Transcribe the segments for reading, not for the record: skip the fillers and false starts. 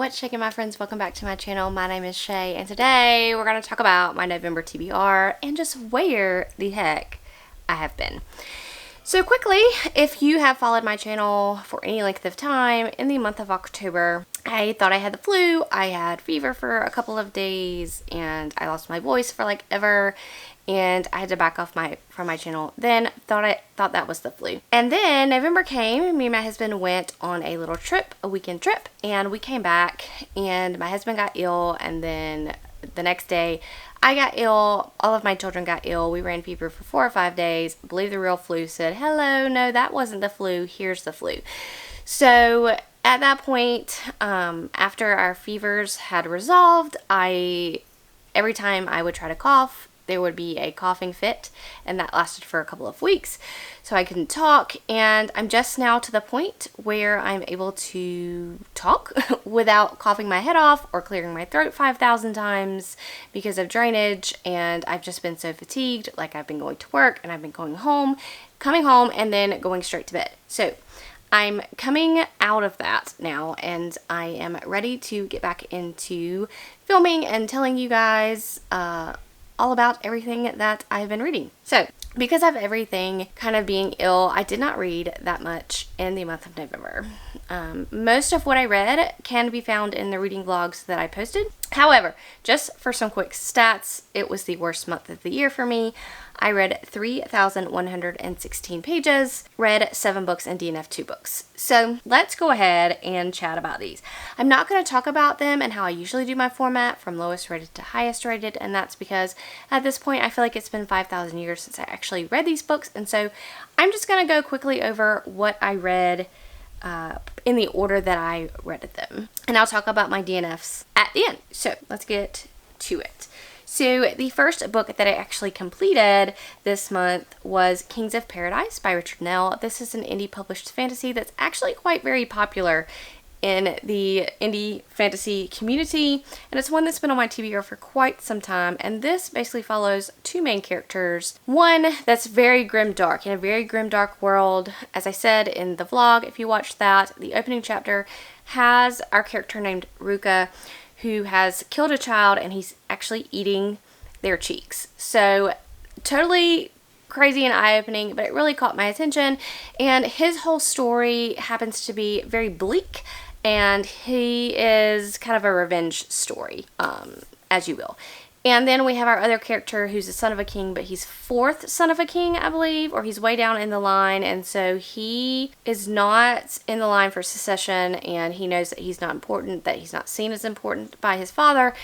What's shaking, my friends? Welcome back to my channel. My name is Shay, and today we're going to talk about my November TBR and just where the heck I have been. So quickly, if you have followed my channel for any length of time, in the month of October, I thought I had the flu. I had fever for a couple of days, and I lost my voice for like ever, and I had to back off from my channel. Then thought that was the flu. And then November came. Me and my husband went on a little trip, a weekend trip, and we came back, and my husband got ill, and then the next day I got ill. All of my children got ill. We ran fever for 4 or 5 days. I believe the real flu said, hello, no, that wasn't the flu. Here's the flu. So at that point, after our fevers had resolved, every time I would try to cough, there would be a coughing fit, and that lasted for a couple of weeks. So I couldn't talk, and I'm just now to the point where I'm able to talk without coughing my head off or clearing my throat 5,000 times because of drainage. And I've just been so fatigued. Like, I've been going to work, and I've been coming home, and then going straight to bed. So I'm coming out of that now, and I am ready to get back into filming and telling you guys all about everything that I've been reading. So, because of everything kind of being ill, I did not read that much in the month of November. Most of what I read can be found in the reading vlogs that I posted. However, just for some quick stats, it was the worst month of the year for me. I read 3,116 pages, read 7 books, and DNF 2 books. So let's go ahead and chat about these. I'm not going to talk about them and how I usually do my format from lowest rated to highest rated, and that's because at this point I feel like it's been 5,000 years since I actually read these books, and so I'm just going to go quickly over what I read in the order that I read them. And I'll talk about my DNFs at the end. So let's get to it. So the first book that I actually completed this month was Kings of Paradise by Richard Nell. This is an indie published fantasy that's actually quite very popular in the indie fantasy community, and it's one that's been on my TBR for quite some time. And this basically follows 2 main characters. One that's very grimdark, in a very grimdark world. As I said in the vlog, if you watched that, the opening chapter has our character named Ruka, who has killed a child, and he's actually eating their cheeks. So totally crazy and eye-opening, but it really caught my attention. And his whole story happens to be very bleak, and he is kind of a revenge story, as you will. And then we have our other character who's the son of a king, but he's 4th son of a king, I believe, or he's way down in the line, and so he is not in the line for succession, and he knows that he's not important, that he's not seen as important by his father,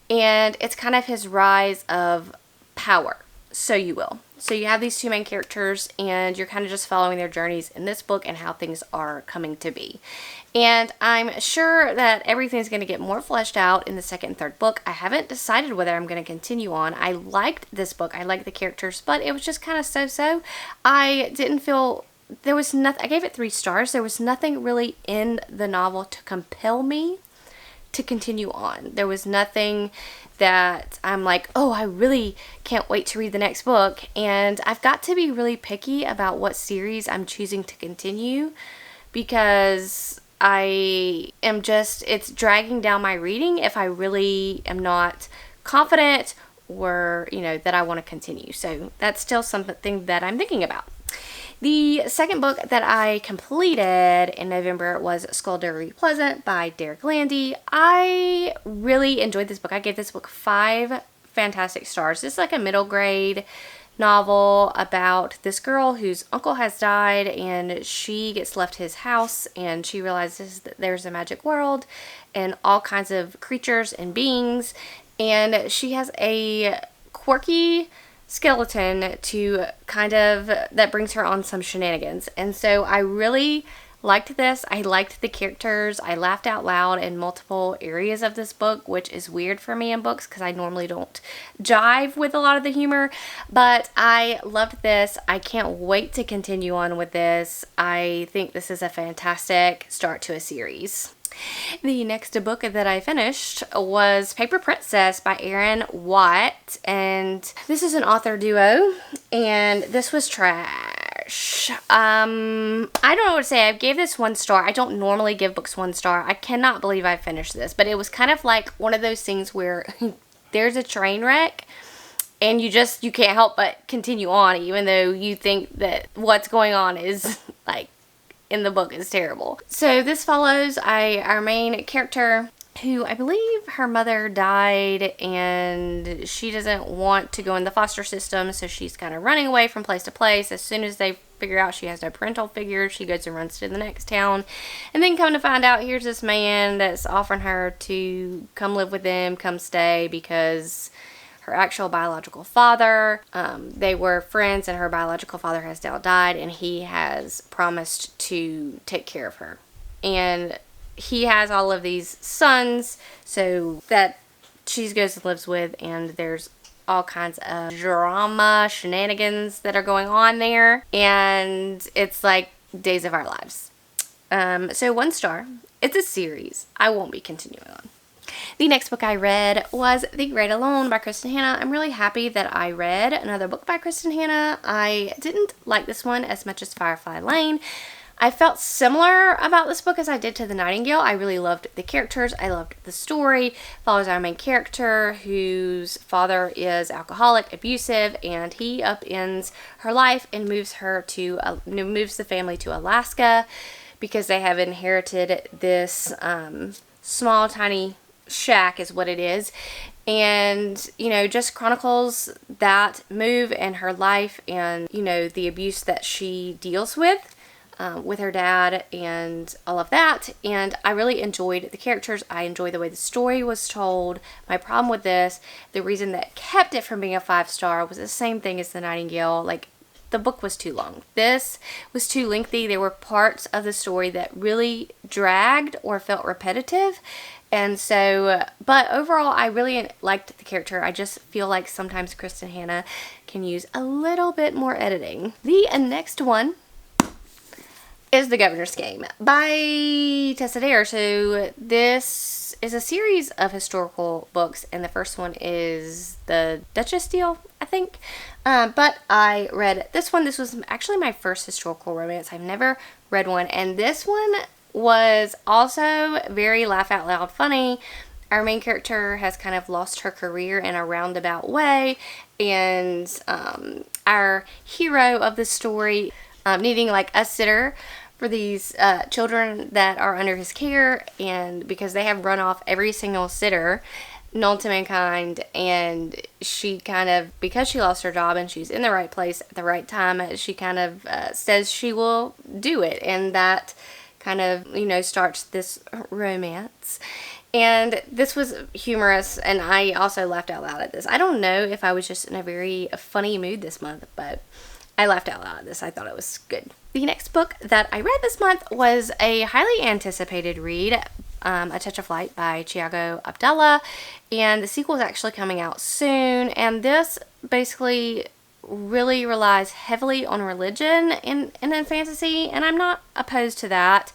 and it's kind of his rise of power, so you will. So you have these 2 main characters, and you're kind of just following their journeys in this book and how things are coming to be. And I'm sure that everything's going to get more fleshed out in the 2nd and 3rd book. I haven't decided whether I'm going to continue on. I liked this book. I liked the characters, but it was just kind of so-so. I didn't feel... There was nothing... I gave it 3 stars. There was nothing really in the novel to compel me to continue on. There was nothing that I'm like, oh, I really can't wait to read the next book. And I've got to be really picky about what series I'm choosing to continue, because it's dragging down my reading if I really am not confident or, that I want to continue. So that's still something that I'm thinking about. The second book that I completed in November was Skullduggery Pleasant by Derek Landy. I really enjoyed this book. I gave this book 5 fantastic stars. This is like a middle grade novel about this girl whose uncle has died, and she gets left his house, and she realizes that there's a magic world and all kinds of creatures and beings, and she has a quirky skeleton that brings her on some shenanigans. And so I really liked this. I liked the characters. I laughed out loud in multiple areas of this book, which is weird for me in books because I normally don't jive with a lot of the humor, but I loved this. I can't wait to continue on with this. I think this is a fantastic start to a series. The next book that I finished was Paper Princess by Aaron Watt, and this is an author duo, and this was trash. I don't know what to say. I gave this 1 star. I don't normally give books 1 star. I cannot believe I finished this, but it was kind of like one of those things where there's a train wreck and you can't help but continue on, even though you think that what's going on is like in the book is terrible. So this follows our main character, who I believe her mother died and she doesn't want to go in the foster system, so she's kind of running away from place to place. As soon as they figure out she has no parental figure, she goes and runs to the next town, and then come to find out here's this man that's offering her to come live with them, come stay, because her actual biological father, they were friends, and her biological father has now died, and he has promised to take care of her. And he has all of these sons, so that she goes and lives with, and there's all kinds of drama, shenanigans that are going on there, and it's like Days of Our Lives. So 1 star. It's a series. I won't be continuing on. The next book I read was The Great Alone by Kristin Hannah. I'm really happy that I read another book by Kristin Hannah. I didn't like this one as much as Firefly Lane. I felt similar about this book as I did to The Nightingale. I really loved the characters. I loved the story. Follows our main character whose father is alcoholic, abusive, and he upends her life and moves the family to Alaska because they have inherited this small, tiny shack is what it is. And, just chronicles that move and her life and, the abuse that she deals with her dad and all of that. And I really enjoyed the characters. I enjoyed the way the story was told. My problem with this, the reason that kept it from being a 5 star, was the same thing as The Nightingale. Like, the book was too long. This was too lengthy. There were parts of the story that really dragged or felt repetitive. And so, but overall, I really liked the character. I just feel like sometimes Kristin Hannah can use a little bit more editing. The next one is The Governor's Game by Tessa Dare. So this is a series of historical books, and the first one is The Duchess Deal, I think. But I read this one. This was actually my first historical romance. I've never read one, and this one was also very laugh out loud funny. Our main character has kind of lost her career in a roundabout way, and our hero of the story needing like a sitter for these children that are under his care, and because they have run off every single sitter known to mankind, and she kind of, because she lost her job and she's in the right place at the right time, she kind of says she will do it, and that kind of, starts this romance. And this was humorous, and I also laughed out loud at this. I don't know if I was just in a very funny mood this month, but I laughed out loud at this. I thought it was good. The next book that I read this month was a highly anticipated read, A Touch of Light by Thiago Abdallah, and the sequel is actually coming out soon, and this basically really relies heavily on religion in fantasy, and I'm not opposed to that.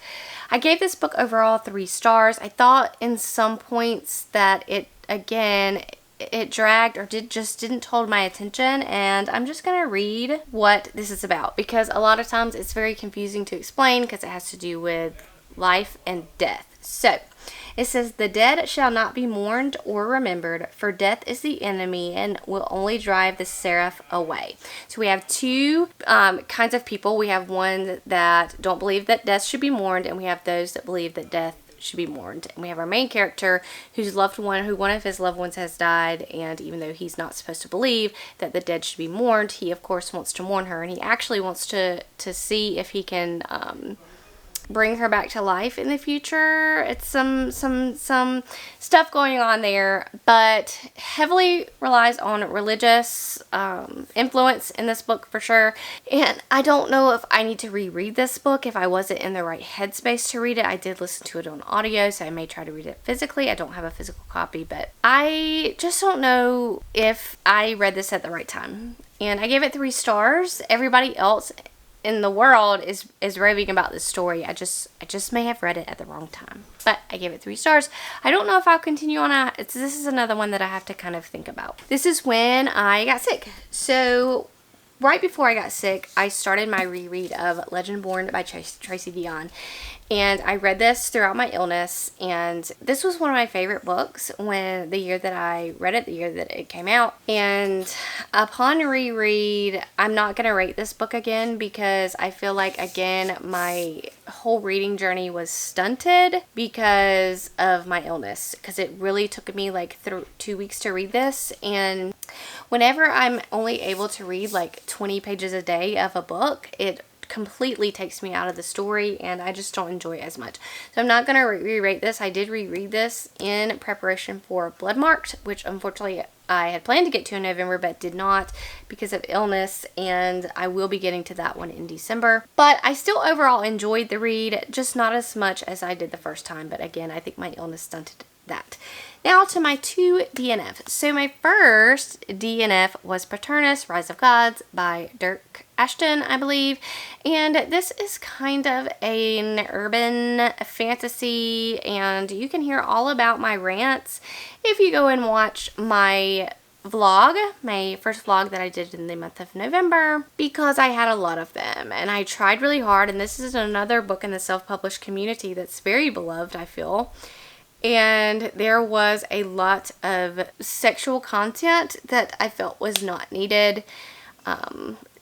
I gave this book overall 3 stars. I thought in some points that it dragged or didn't hold my attention, and I'm just gonna read what this is about, because a lot of times it's very confusing to explain because it has to do with life and death. So it says, "The dead shall not be mourned or remembered, for death is the enemy and will only drive the seraph away." So we have 2 kinds of people. We have one that don't believe that death should be mourned, and we have those that believe that death should be mourned. And we have our main character one of his loved ones has died, and even though he's not supposed to believe that the dead should be mourned, he of course wants to mourn her, and he actually wants to see if he can bring her back to life in the future. It's some stuff going on there, but heavily relies on religious influence in this book for sure. And I don't know if I need to reread this book if I wasn't in the right headspace to read it. I did listen to it on audio, so I may try to read it physically. I don't have a physical copy, but I just don't know if I read this at the right time. And I gave it 3 stars. Everybody else in the world is raving about this story. I just may have read it at the wrong time, but I gave it 3 stars. I don't know if I'll continue on. This is another one that I have to kind of think about. This is when I got sick. So right before I got sick, I started my reread of Legendborn by Tracy Deonn. And I read this throughout my illness, and this was one of my favorite books when the year that I read it, the year that it came out. And upon reread, I'm not going to rate this book again because I feel like, again, my whole reading journey was stunted because of my illness, because it really took me like 2 weeks to read this. And whenever I'm only able to read like 20 pages a day of a book, it completely takes me out of the story, and I just don't enjoy it as much. So I'm not going to re-rate this. I did reread this in preparation for Bloodmarked, which unfortunately I had planned to get to in November but did not because of illness, and I will be getting to that one in December. But I still overall enjoyed the read, just not as much as I did the first time. But again, I think my illness stunted that. Now to my 2 DNF. So my first DNF was Paternus, Rise of Gods by Dirk Ashton, I believe. And this is kind of an urban fantasy, and you can hear all about my rants if you go and watch my vlog, my first vlog that I did in the month of November, because I had a lot of them and I tried really hard. And this is another book in the self-published community that's very beloved, I feel. And there was a lot of sexual content that I felt was not needed.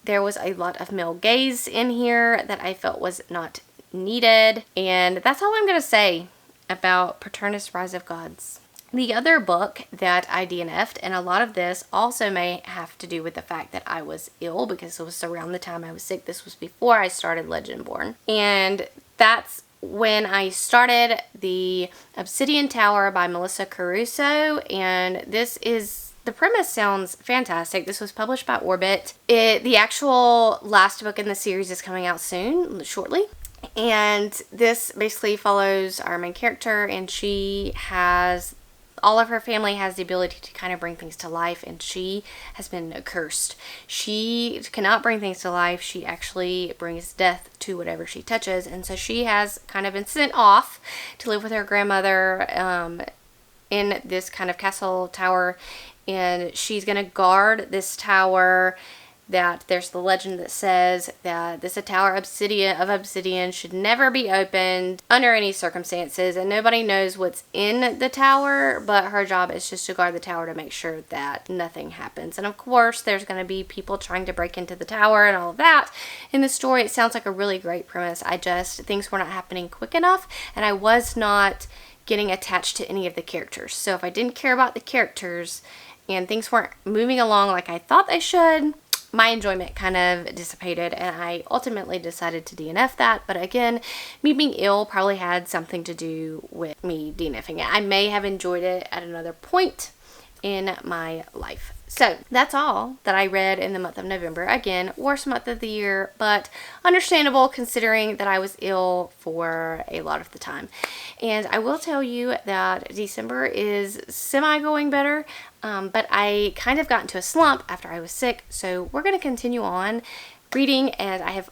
There was a lot of male gaze in here that I felt was not needed. And that's all I'm going to say about Paternus, Rise of Gods. The other book that I DNF'd, and a lot of this also may have to do with the fact that I was ill, because it was around the time I was sick. This was before I started Legendborn. And that's when I started the Obsidian Tower by Melissa Caruso, and the premise sounds fantastic. This was published by Orbit. The actual last book in the series is coming out soon, shortly. And this basically follows our main character, and all of her family has the ability to kind of bring things to life, and she has been cursed. She cannot bring things to life. She actually brings death to whatever she touches, and so she has kind of been sent off to live with her grandmother in this kind of castle tower, and she's going to guard this tower. That there's the legend that says that this tower of obsidian should never be opened under any circumstances, and nobody knows what's in the tower, but her job is just to guard the tower to make sure that nothing happens. And of course there's going to be people trying to break into the tower and all of that in the story. It sounds like a really great premise. Things were not happening quick enough, and I was not getting attached to any of the characters. So if I didn't care about the characters and things weren't moving along like I thought they should, my enjoyment kind of dissipated, and I ultimately decided to DNF that. But again, me being ill probably had something to do with me DNFing it. I may have enjoyed it at another point in my life. So that's all that I read in the month of November. Again, worst month of the year, but understandable considering that I was ill for a lot of the time. And I will tell you that December is semi-going better, but I kind of got into a slump after I was sick. So we're going to continue on reading, and I have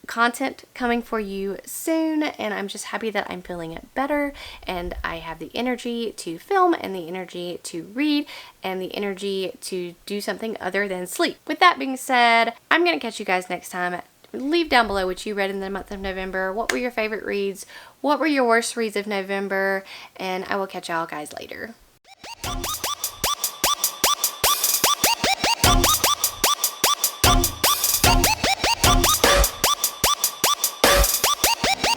content coming for you soon, and I'm just happy that I'm feeling it better, and I have the energy to film, and the energy to read, and the energy to do something other than sleep. With that being said, I'm going to catch you guys next time. Leave down below what you read in the month of November. What were your favorite reads? What were your worst reads of November? And I will catch y'all guys later.